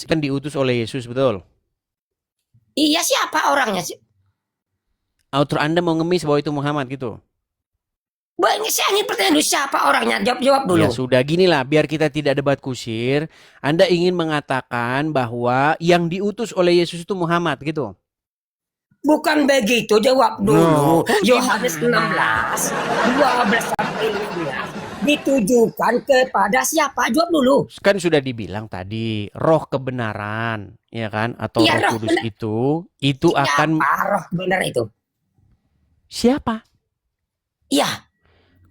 Kan diutus oleh Yesus, betul? Iya, siapa orangnya sih? Autor Anda mau ngemis bahwa itu Muhammad gitu? Banyak saya ingin pertanyaan dulu, siapa orangnya? Jawab dulu. Ya sudah, ginilah, biar kita tidak debat kusir. Anda ingin mengatakan bahwa yang diutus oleh Yesus itu Muhammad gitu? Bukan begitu, jawab dulu. kok Yohanes gimana? 16, 12 sampai 15 ditujukan kepada siapa? Jawab dulu. Kan sudah dibilang tadi, roh kebenaran, ya kan? Atau Iya, roh roh kudus benar. itu akan Siapa roh benar itu? siapa? Iya,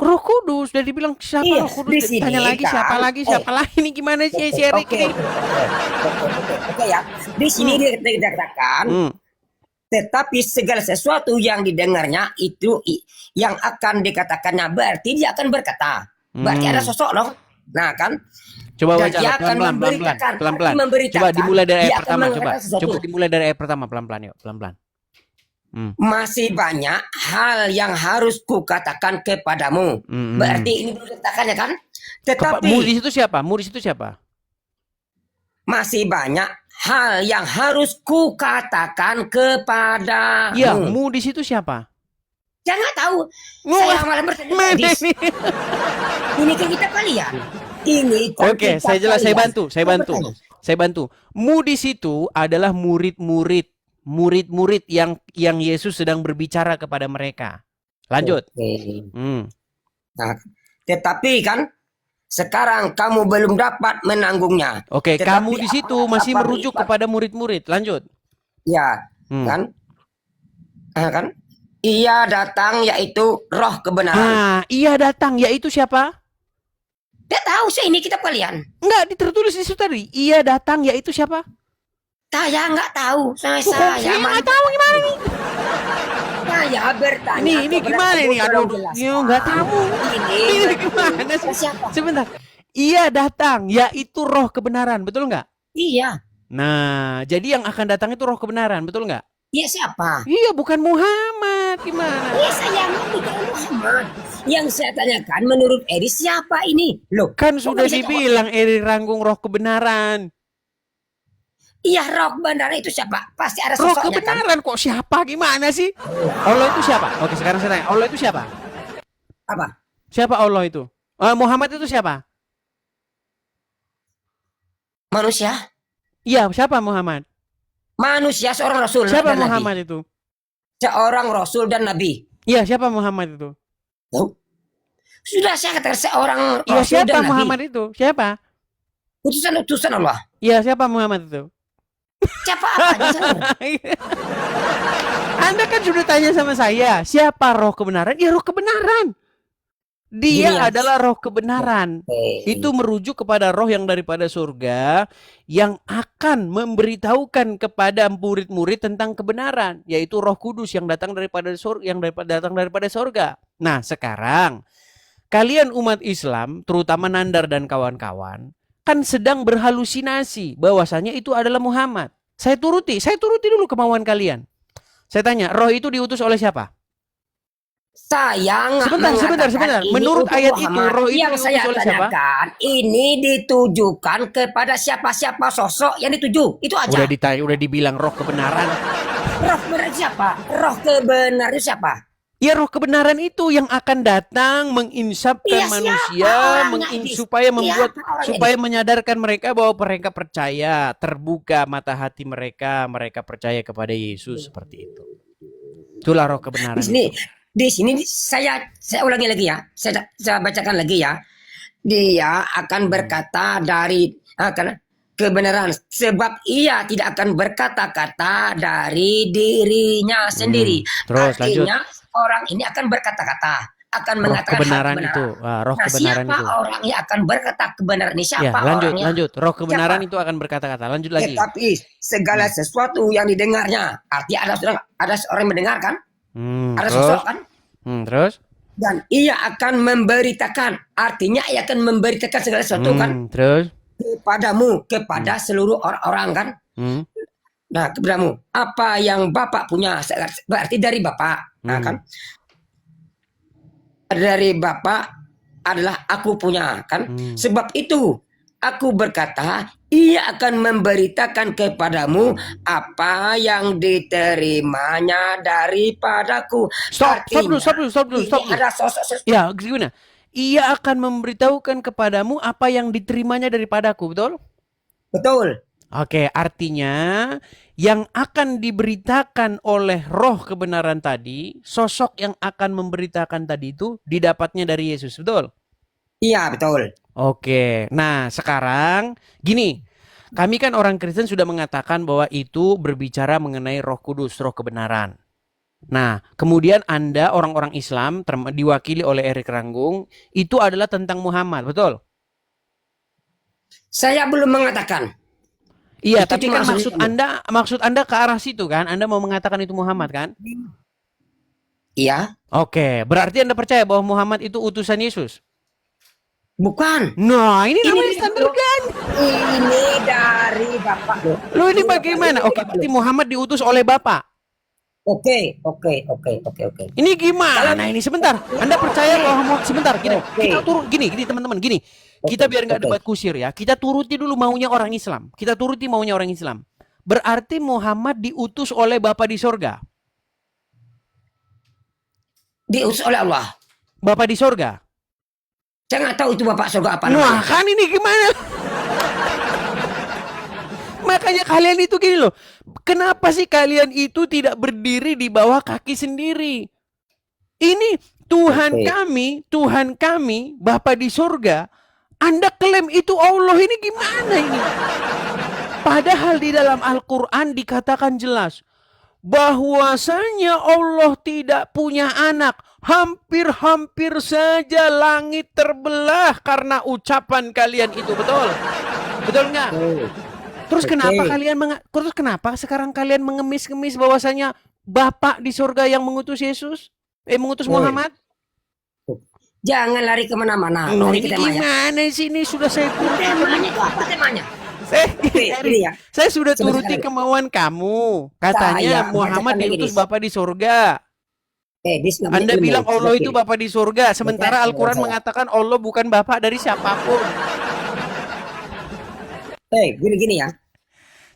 Roh Kudus. Sudah dibilang siapa iya. roh kudus? Di sini Tanya lagi siapa kan, lagi, siapa lagi? Ini gimana sih si Erik oke, ini? oke ya. Di sini Hmm, dikatakan, hmm. tetapi segala sesuatu yang didengarnya itu yang akan dikatakannya berarti dia akan berkata. Berarti ada sosok loh. Nah kan, Coba dan baca dia akan pelan-pelan, memberitakan. pelan-pelan. Arti memberitakan, Coba dimulai dari dia ayat akan pertama, coba. mengatakan sesuatu. Coba dimulai dari ayat pertama, pelan-pelan yuk, pelan-pelan. Masih banyak hal yang harus kukatakan kepadamu. Berarti ini belum dikatakan ya kan? Tetapi Mu di situ siapa? Mu di situ siapa? masih banyak hal yang harus kukatakan kepadamu. Iya, mu di situ siapa? Saya nggak tahu. Mu, Saya malah bertanya mana tadi. ini? Ini kan kita kalian. Ini kan Oke, kita saya jelas, saya kalian. bantu, saya bantu. Saya bantu. Mu di situ adalah murid-murid yang Yesus sedang berbicara kepada mereka. Lanjut. Oke. Hmm. Nah, tetapi kan sekarang kamu belum dapat menanggungnya. Oke, Tetapi kamu di situ masih apa merujuk kepada murid-murid. Lanjut. Ya, kan? Kan? Ia datang yaitu roh kebenaran. Ia datang, yaitu siapa? Dia tahu sih ini kita kalian. Enggak, tertulis di situ tadi. Ia datang, yaitu siapa? Saya nggak tahu. Saya nggak tahu gimana nih? Saya bertanya. Ini gimana nih? Aduh, nggak tahu. Ini gimana sih? Siapa? Sebentar. Ia datang, yaitu roh kebenaran, betul nggak? Iya. Nah, jadi yang akan datang itu roh kebenaran, betul nggak? Iya siapa? Iya, bukan Muhammad. Gimana? Iya saya bukan Muhammad. Yang saya tanyakan menurut Edi siapa ini? Loh, kan sudah dibilang Eri Ranggung roh kebenaran. Iya, roh kebenaran itu siapa? Pasti ada roh sosoknya kebenaran kan? Kok siapa? Gimana sih? Allah itu siapa? Oke, sekarang saya tanya. Allah itu siapa? Apa? Siapa Allah itu? Muhammad itu siapa? Manusia. Iya, siapa Muhammad? Manusia, seorang rasul. Siapa dan Muhammad Nabi. itu? Seorang rasul dan nabi. Iya, siapa Muhammad itu? Oh. Sudah saya katakan seorang iya, rasul siapa dan Muhammad nabi. itu? Siapa? Utusan Allah. Iya, siapa Muhammad itu? Siapa apa? Anda kan sudah tanya sama saya, siapa roh kebenaran? Ya roh kebenaran. Dia adalah roh kebenaran. Itu merujuk kepada roh yang daripada surga yang akan memberitahukan kepada murid-murid tentang kebenaran, yaitu Roh Kudus yang datang daripada surga, datang daripada surga. Nah, sekarang kalian umat Islam, terutama Nandar dan kawan-kawan, kan sedang berhalusinasi bahwasanya itu adalah Muhammad. Saya turuti dulu kemauan kalian. Saya tanya, roh itu diutus oleh siapa? Saya sebentar. Menurut ayat itu, roh itu yang saya tanyakan siapa? Ini ditujukan kepada siapa-siapa sosok yang dituju. Itu aja. Udah dibilang roh kebenaran. Roh kebenaran siapa? Roh kebenaran itu siapa? Ya, roh kebenaran itu yang akan datang menginsapkan manusia, supaya menyadarkan mereka bahwa mereka percaya, terbuka mata hati mereka, mereka percaya kepada Yesus, seperti itu. Itulah roh kebenaran itu. Di sini saya ulangi lagi ya. Saya bacakan lagi ya. Dia akan berkata dari kebenaran, sebab ia tidak akan berkata-kata dari dirinya sendiri. Terus artinya lanjut. Orang ini akan berkata-kata, akan mengatakan kebenaran itu. Roh kebenaran siapa itu. orang yang akan berkata kebenaran ini? Siapa orangnya? Lanjut. Roh kebenaran itu akan berkata-kata. Lanjut lagi. Tetapi segala sesuatu yang didengarnya, artinya ada seorang yang mendengarkan. Ada sosok kan? Terus? Dan ia akan memberitakan, artinya ia akan memberitakan segala sesuatu kan? Terus? Kepadamu, kepada seluruh orang-orang kan? Nah, kepadamu, apa yang Bapak punya, berarti dari Bapak. Nah kan? Dari Bapak adalah aku punya kan? Sebab itu aku berkata, Ia akan memberitakan kepadamu apa yang diterimanya daripadaku. Stop dulu, Ini stop dulu. ada sosok. Ya, gimana? Ia akan memberitahukan kepadamu apa yang diterimanya daripadaku, betul? Betul. Oke, artinya yang akan diberitakan oleh roh kebenaran tadi, sosok yang akan memberitakan tadi itu didapatnya dari Yesus, betul? Iya, betul. Oke, nah sekarang gini, kami kan orang Kristen sudah mengatakan bahwa itu berbicara mengenai Roh Kudus, Roh kebenaran. Nah, kemudian Anda orang-orang Islam diwakili oleh Erik Ranggung, itu adalah tentang Muhammad, betul? Saya belum mengatakan. Iya, Itu tapi cuma kan asumsi maksud Anda ke arah situ kan? Anda mau mengatakan itu Muhammad kan? Iya, Oke, berarti Anda percaya bahwa Muhammad itu utusan Yesus? bukan. Nah, ini namanya Ini standar kan? Ini dari Bapak loh. Loh ini bagaimana? Oke, berarti Muhammad diutus oleh Bapak. Oke. Ini gimana? Nah, ini sebentar. Anda percaya bahwa sebentar gini. Oke. Kita turun gini teman-teman gini. Kita biar nggak debat kusir ya. Kita turuti dulu maunya orang Islam. Kita turuti maunya orang Islam. Berarti Muhammad diutus oleh Bapa di sorga. Diutus oleh Allah. Bapa di sorga. Saya nggak tahu itu Bapak surga apa Wah namanya. kan ini gimana? Makanya kalian itu gini loh. Kenapa sih kalian itu tidak berdiri di bawah kaki sendiri? Ini Tuhan kami, Bapa di surga. Anda klaim itu Allah, ini gimana ini? Padahal di dalam Al-Quran dikatakan jelas bahwasanya Allah tidak punya anak. Hampir-hampir saja langit terbelah karena ucapan kalian itu, betul? Betul nggak? Terus kenapa sekarang kalian mengemis-ngemis bahwasanya Bapak di surga yang mengutus Yesus? Mengutus Muhammad? Jangan lari kemana-mana. Loh, Lari ini ke temanya. gimana sih? Ini sudah saya turuti. Temanya itu apa temanya? Saya sudah turuti kemauan kamu. Katanya Muhammad diutus Bapak di surga. Anda bilang Allah itu Bapak di surga. Sementara Al-Quran mengatakan Allah bukan Bapak dari siapapun. Gini ya.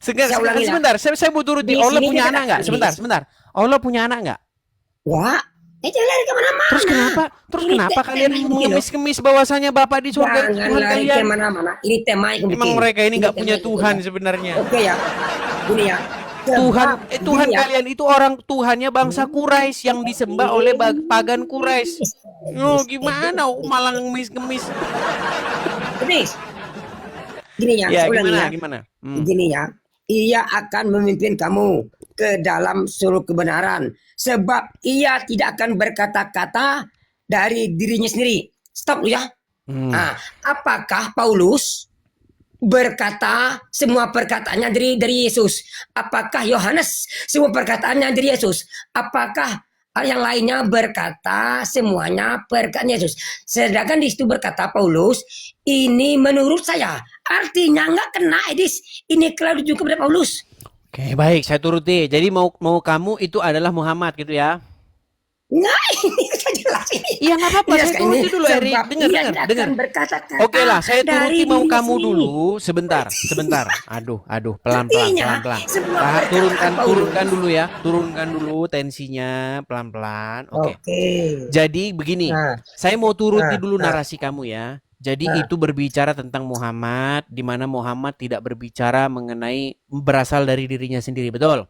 Sebentar, saya mau turuti. Allah punya anak nggak? Sebentar. Allah punya anak nggak? Enggak. Jangan lari kemana-mana. Terus kenapa kalian mengemis-kemis bahwasanya Bapak di surga itu Tuhan lari kalian? kemana-mana. Ini tema yang Emang mereka ini nggak punya Tuhan sebenarnya. Oke ya. Gini ya. Tuhan kalian itu orang Tuhannya bangsa Quraisy yang disembah oleh pagan Quraisy. Oh, gimana malah ngemis-ngemis? Gini ya, gimana? Gini ya. Ia akan memimpin kamu ke dalam seluruh kebenaran. Sebab ia tidak akan berkata-kata dari dirinya sendiri. Stop lu ya. Nah, apakah Paulus berkata semua perkataannya dari Yesus? Apakah Yohanes semua perkataannya dari Yesus? Apakah yang lainnya berkata semuanya perkataan Yesus? Sedangkan di situ berkata Paulus, ini menurut saya. Artinya nggak kena Edis. Ini kalau juga kepada Paulus. Oke, baik, saya turuti. Jadi mau kamu itu adalah Muhammad gitu ya? Nggak, ini saya jelas ini. Iya nggak apa-apa, saya turuti dulu Erik. Dengar. Oke lah, saya turuti mau kamu dulu. Sebentar. Aduh, pelan-pelan. Turunkan dulu ya. Turunkan dulu tensinya, pelan-pelan. Oke. Jadi begini, saya mau turuti dulu narasi kamu ya. Jadi itu berbicara tentang Muhammad, di mana Muhammad tidak berbicara mengenai berasal dari dirinya sendiri, betul?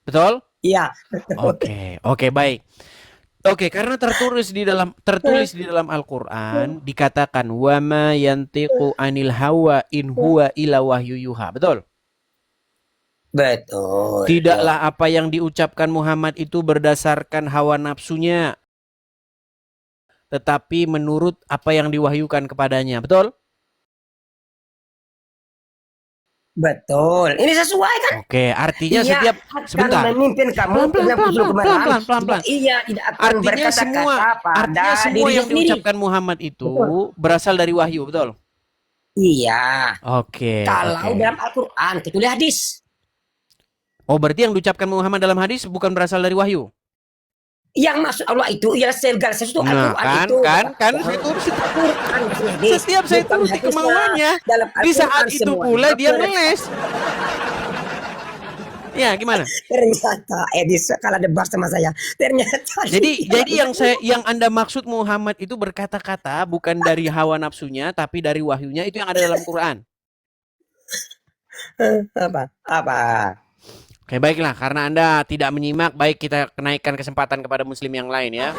Betul? Iya. Oke, baik. Oke, karena tertulis di dalam Al-Qur'an dikatakan wa ma yantiqu anil hawa in huwa illa wahyu yuha. Betul? Betul. Tidaklah apa yang diucapkan Muhammad itu berdasarkan hawa nafsunya, tetapi menurut apa yang diwahyukan kepadanya. Betul? Betul. Ini sesuai kan? Oke, artinya setiap sebentar. Memimpin kamu pelan-pelan. Iya, tidak akan artinya semua yang diucapkan Muhammad itu berasal dari wahyu, betul? Iya. Oke. Kalau dalam Al-Qur'an kecuali hadis. Oh, berarti yang diucapkan Muhammad dalam hadis bukan berasal dari wahyu? Yang maksud Allah itu ialah segala sesuatu. Nah, Al-Quran kan itu saya turuti. Al-Quran maksudnya, Setiap saya bukan turuti hadisnya. kemauannya. Dalam Di saat Al-Quran itu semua. pula dia ngeles. Ya, gimana? Ternyata Edis kalah debat sama saya. Ternyata Jadi yang Anda maksud Muhammad itu berkata-kata bukan dari hawa nafsunya tapi dari wahyunya, itu yang ada dalam Quran. apa? Oke, baiklah, karena Anda tidak menyimak, baik kita naikkan kesempatan kepada muslim yang lain ya.